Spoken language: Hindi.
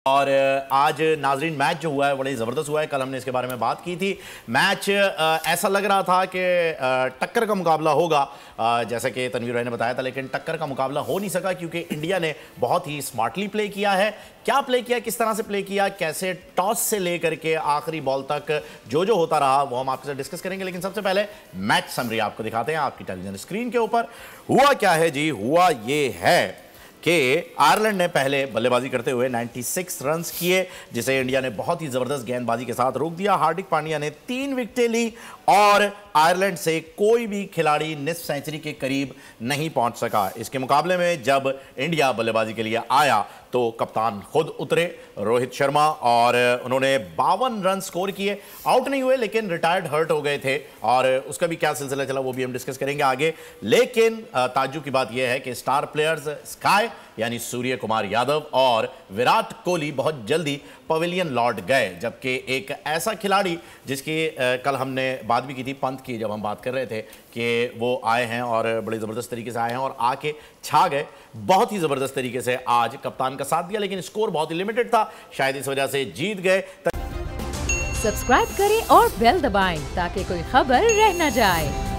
और आज नाजरीन मैच जो हुआ है बड़ी ज़बरदस्त हुआ है। कल हमने इसके बारे में बात की थी। मैच ऐसा लग रहा था कि टक्कर का मुकाबला होगा, जैसा कि तनवीर भाई ने बताया था, लेकिन टक्कर का मुकाबला हो नहीं सका क्योंकि इंडिया ने बहुत ही स्मार्टली प्ले किया है। क्या प्ले किया, किस तरह से प्ले किया, कैसे टॉस से लेकर के आखिरी बॉल तक जो होता रहा वो हम आपके साथ डिस्कस करेंगे। लेकिन सबसे पहले मैच समरी आपको दिखाते हैं आपकी टेलीविजन स्क्रीन के ऊपर। हुआ क्या है जी, हुआ ये है कि आयरलैंड ने पहले बल्लेबाजी करते हुए 96 रन्स किए, जिसे इंडिया ने बहुत ही जबरदस्त गेंदबाजी के साथ रोक दिया। हार्दिक पांड्या ने 3 विकेटें ली और आयरलैंड से कोई भी खिलाड़ी निस्फ सेंचुरी के करीब नहीं पहुंच सका। इसके मुकाबले में जब इंडिया बल्लेबाजी के लिए आया तो कप्तान खुद उतरे, रोहित शर्मा, और उन्होंने 52 रन स्कोर किए। आउट नहीं हुए लेकिन रिटायर्ड हर्ट हो गए थे और उसका भी क्या सिलसिला चला वो भी हम डिस्कस करेंगे आगे। लेकिन ताज्जुब की बात यह है कि स्टार प्लेयर्स स्काई यानी सूर्य कुमार यादव और विराट कोहली बहुत जल्दी पवेलियन लौट गए, जबकि एक ऐसा खिलाड़ी जिसकी कल हमने बात भी की थी, पंत की, जब हम बात कर रहे थे कि वो आए हैं और बड़े ज़बरदस्त तरीके से आए हैं और आके छा गए बहुत ही ज़बरदस्त तरीके से। आज कप्तान का साथ दिया लेकिन स्कोर बहुत ही लिमिटेड था, शायद इस वजह से जीत गए। सब्सक्राइब करें और बेल दबाएं ताकि कोई खबर रह न जाए।